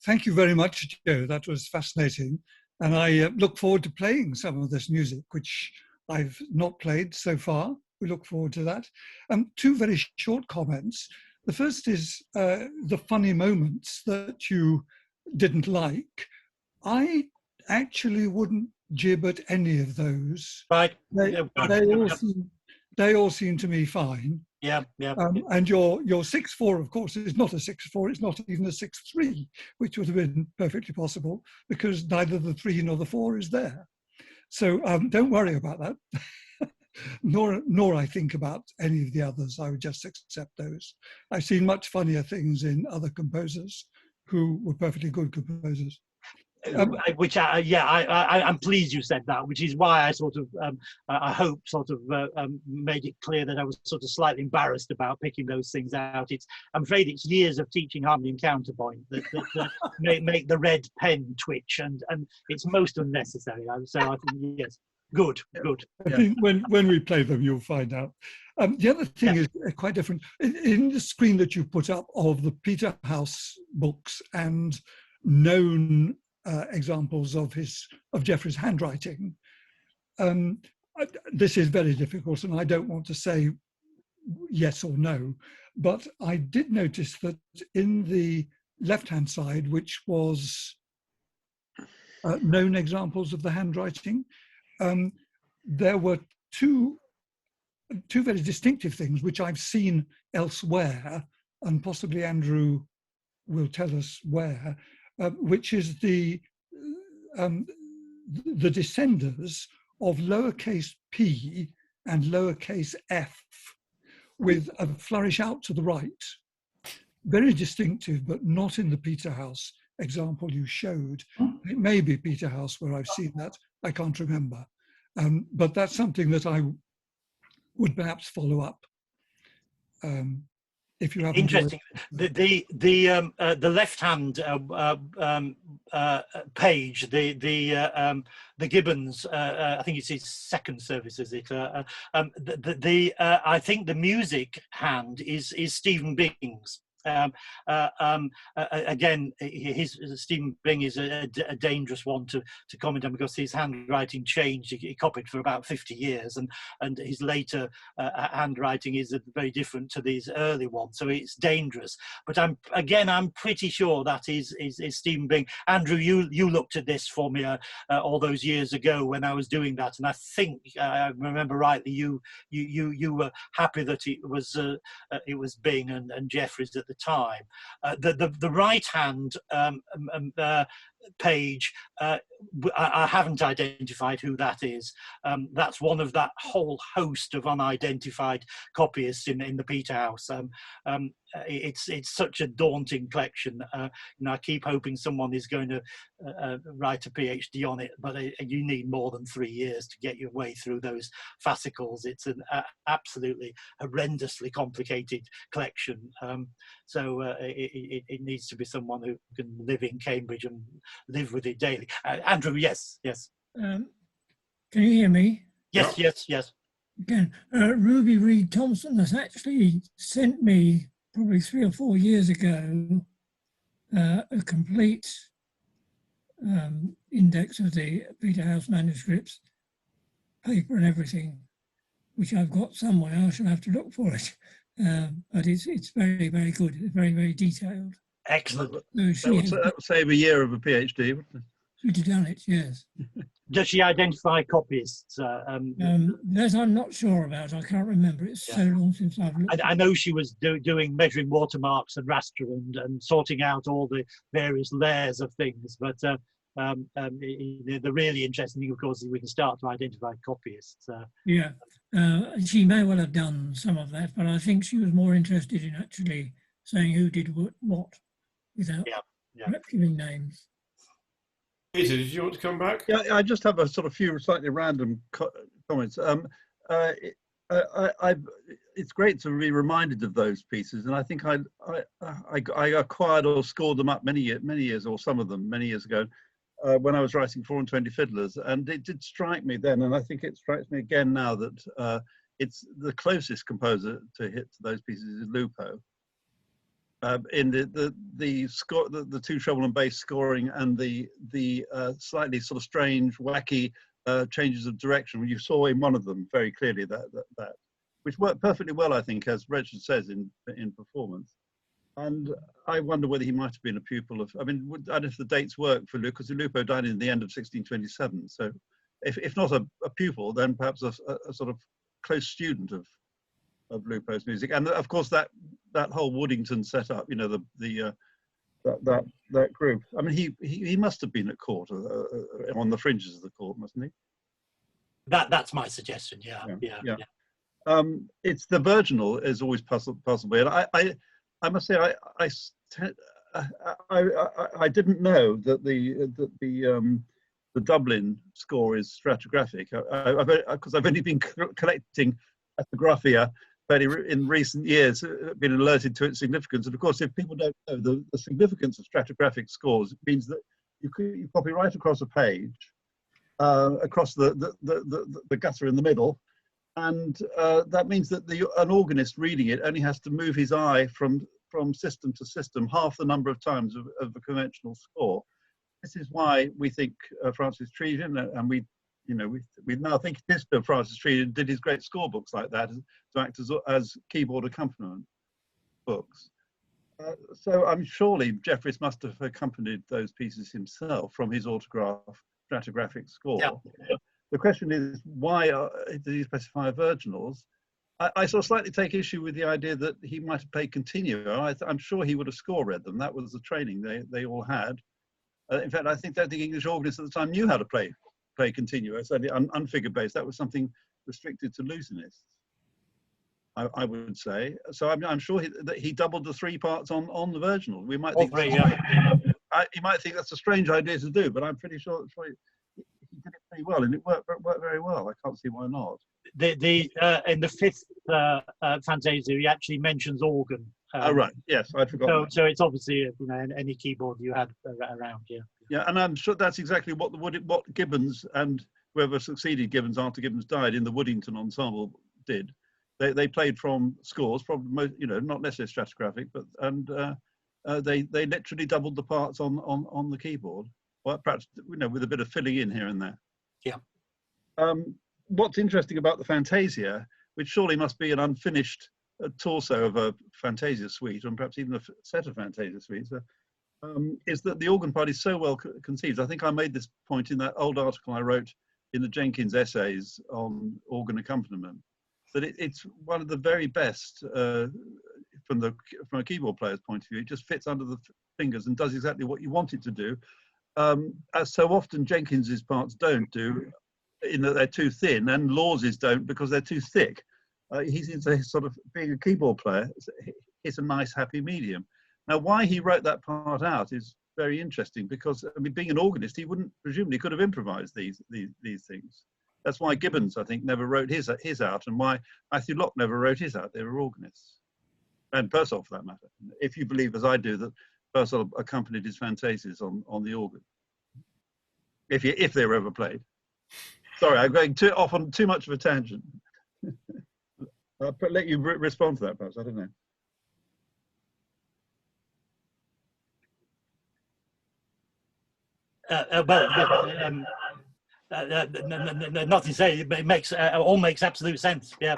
Speaker 4: thank you very much, Joe. That was fascinating. And I look forward to playing some of this music, which I've not played so far. We look forward to that. Two very short comments. The first is the funny moments that you didn't like. I actually wouldn't jib at any of those.
Speaker 2: Right.
Speaker 4: They all seem to me fine.
Speaker 2: Yeah.
Speaker 4: And your 6/4, of course, is not a 6/4. It's not even a 6/3, which would have been perfectly possible because neither the 3 nor the 4 is there. So don't worry about that. nor I think about any of the others. I would just accept those. I've seen much funnier things in other composers who were perfectly good composers.
Speaker 2: I'm pleased you said that, which is why I sort of, I hope sort of made it clear that I was sort of slightly embarrassed about picking those things out. I'm afraid it's years of teaching harmony and counterpoint that make the red pen twitch, and it's most unnecessary. So I think, yes, good.
Speaker 4: I think when we play them, you'll find out. The other thing is quite different. In the screen that you put up of the Peterhouse books and known examples of Geoffrey's handwriting. This is very difficult, and I don't want to say yes or no, but I did notice that in the left-hand side, which was known examples of the handwriting, there were two very distinctive things which I've seen elsewhere, and possibly Andrew will tell us where. Which is the descenders of lowercase p and lowercase f with a flourish out to the right. Very distinctive, but not in the Peterhouse example you showed. It may be Peterhouse where I've seen that, I can't remember. But that's something that I would perhaps follow up. If you have
Speaker 2: interesting, the left hand page, the Gibbons, I think it's his second service, is it? I think the music hand is Stephen Bing's. Again, Stephen Bing is a dangerous one to comment on because his handwriting changed. He copied for about 50 years, and his later handwriting is very different to these early ones. So it's dangerous. But I'm pretty sure that is Stephen Bing. Andrew, you looked at this for me all those years ago when I was doing that, and I think I remember rightly. You were happy that it was Bing and Jeffries at the time. The right hand page, I haven't identified who that is. That's one of that whole host of unidentified copyists in the Peterhouse. It's such a daunting collection. I keep hoping someone is going to write a PhD on it, but you need more than 3 years to get your way through those fascicles. It's an absolutely horrendously complicated collection. So it needs to be someone who can live in Cambridge and live with it daily. Andrew, yes.
Speaker 5: Can you hear me?
Speaker 2: Yes.
Speaker 5: Again, Ruby Reed Thompson has actually sent me probably 3 or 4 years ago a complete index of the Peterhouse manuscripts, paper and everything, which I've got somewhere. I shall have to look for it. But it's very, very good. It's very, very detailed.
Speaker 2: Excellent.
Speaker 5: So
Speaker 3: That would save a year of a PhD, wouldn't it?
Speaker 5: she'd have done it, yes.
Speaker 2: Does she identify copyists?
Speaker 5: That I'm not sure about. I can't remember. It's so long since I've looked.
Speaker 2: I know she was doing measuring watermarks and raster and sorting out all the various layers of things. But the really interesting thing, of course, is we can start to identify copyists.
Speaker 5: Yeah, she may well have done some of that, but I think she was more interested in actually saying who did what without giving names.
Speaker 1: Peter, did you want to come back?
Speaker 3: Yeah, I just have a sort of few slightly random comments. It's great to be reminded of those pieces, and I think I acquired or scored them up many years, or some of them many years ago, when I was writing 4 and 20 Fiddlers, and it did strike me then, and I think it strikes me again now that it's the closest composer to hit to those pieces is Lupo. In the score, the 2 treble and bass scoring, and the slightly sort of strange, wacky changes of direction. You saw in one of them very clearly that which worked perfectly well, I think, as Richard says in performance. And I wonder whether he might have been a pupil of. I mean, I don't know if the dates work for Lupo, because Lupo died in the end of 1627. So, if not a pupil, then perhaps a sort of close student of Lupo's music. And of course that whole Woodington setup, you know, that group. I mean, he must have been at court, on the fringes of the court, mustn't he?
Speaker 2: That's my suggestion. Yeah.
Speaker 3: It's the virginal is always puzzled me, and I must say I didn't know that the Dublin score is stratigraphic, because I've only been collecting epigraphia in recent years, been alerted to its significance. And of course, if people don't know the significance of stratigraphic scores, it means that you copy right across a page, across the gutter in the middle, and that means that an organist reading it only has to move his eye from system to system half the number of times of a conventional score. This is why we think Francis Trevian, and we now think Mr. Francis Trevian did his great score books like that to act as keyboard accompaniment books. So I'm surely Jeffries must have accompanied those pieces himself from his autograph stratigraphic score. Yeah. The question is, why did he specify virginals? I sort of slightly take issue with the idea that he might have played continuo. I'm sure he would have score read them. That was the training they all had. In fact, I think that the English organists at the time knew how to play continuo, certainly unfigured bass. That was something restricted to luthianists, I would say. So I'm sure that he doubled the 3 parts on the virginal. We might think you might think that's a strange idea to do, but I'm pretty sure he did it pretty well, and it worked very well. I can't see why not.
Speaker 2: In the 5th Fantasia, he actually mentions organ.
Speaker 3: Oh right, yes, I'd forgotten.
Speaker 2: So it's obviously any keyboard you had around, yeah.
Speaker 3: Yeah, and I'm sure that's exactly what Gibbons and whoever succeeded Gibbons after Gibbons died in the Woodington ensemble did. They played from scores, probably not necessarily stratigraphic, but they literally doubled the parts on the keyboard. Well, perhaps with a bit of filling in here and there.
Speaker 2: Yeah.
Speaker 3: What's interesting about the Fantasia, which surely must be an unfinished torso of a Fantasia suite, and perhaps even a set of Fantasia suites, is that the organ part is so well conceived. I think I made this point in that old article I wrote in the Jenkins essays on organ accompaniment, that it's one of the very best from a keyboard player's point of view. It just fits under the fingers and does exactly what you want it to do, as so often Jenkins's parts don't do, in that they're too thin, and Laws's don't because they're too thick. He seems to sort of, being a keyboard player, it's a nice happy medium. Now, why he wrote that part out is very interesting, because I mean, being an organist, he presumably could have improvised these things. That's why Gibbons, I think, never wrote his out, and why Matthew Locke never wrote his out. They were organists, and Purcell for that matter. If you believe, as I do, that Purcell accompanied his fantasias on the organ, if they were ever played. Sorry, I'm going off on too much of a tangent. I'll let you respond to that, perhaps. I don't know.
Speaker 2: Nothing to say. It makes all makes absolute sense. Yeah.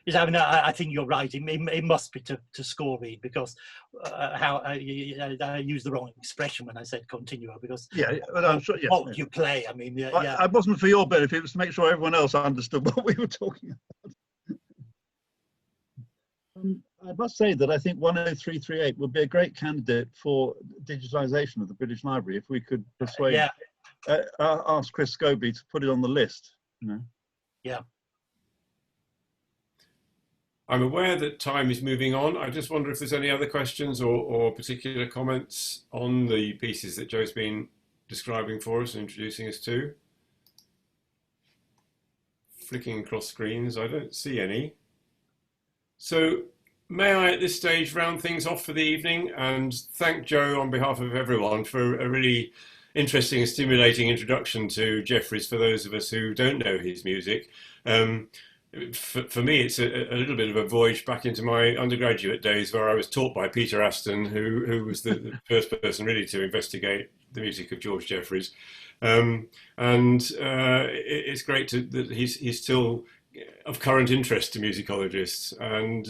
Speaker 2: Yes, I mean, I think you're right. It must be to score read, because I used the wrong expression when I said continuo, because
Speaker 3: well, I'm sure. Yes,
Speaker 2: what you play. I mean,
Speaker 3: I wasn't for your benefit. It was to make sure everyone else understood what we were talking about. I must say that I think 10338 would be a great candidate for digitization of the British Library if we could persuade, ask Chris Scobie to put it on the list. You know?
Speaker 2: Yeah.
Speaker 1: I'm aware that time is moving on. I just wonder if there's any other questions or particular comments on the pieces that Joe's been describing for us and introducing us to. Flicking across screens, I don't see any. So may I at this stage round things off for the evening and thank Joe on behalf of everyone for a really interesting and stimulating introduction to Jeffries for those of us who don't know his music. For me, it's a little bit of a voyage back into my undergraduate days, where I was taught by Peter Aston, who was the first person really to investigate the music of George Jeffries. It's great that he's still of current interest to musicologists, and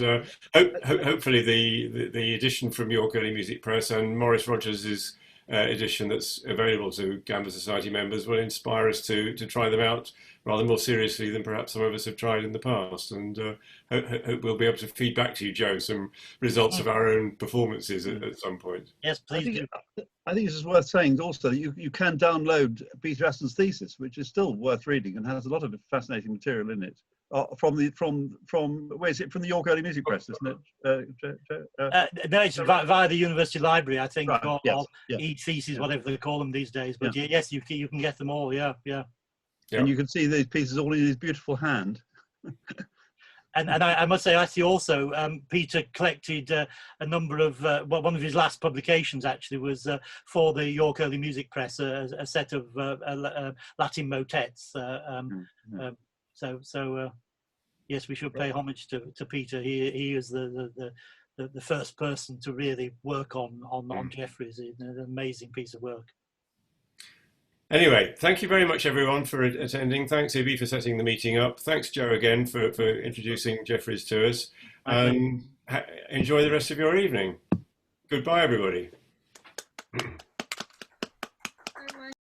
Speaker 1: hopefully the edition from York Early Music Press and Maurice Rogers' edition that's available to Gamba Society members will inspire us to try them out rather more seriously than perhaps some of us have tried in the past, and hope we'll be able to feed back to you, Joe, some results of our own performances at some point.
Speaker 2: Yes, please.
Speaker 3: I think it's worth saying also that you can download Peter Aston's thesis, which is still worth reading and has a lot of fascinating material in it. From where is it? From the York Early Music Press, isn't it?
Speaker 2: No, it's via the University Library, I think,
Speaker 3: right,
Speaker 2: or
Speaker 3: yes,
Speaker 2: e-theses, whatever they call them these days. But yes, you can get them all. Yeah.
Speaker 3: And you can see these pieces all in his beautiful hand.
Speaker 2: And I must say, actually, also Peter collected a number of one of his last publications actually was for the York Early Music Press, a set of Latin motets. Yes, we should pay homage to Peter. He is the first person to really work on Jeffries. An amazing piece of work.
Speaker 1: Anyway, thank you very much, everyone, for attending. Thanks, Ibby, for setting the meeting up. Thanks, Joe, again, for introducing Jeffries to us. Enjoy the rest of your evening. Goodbye, everybody.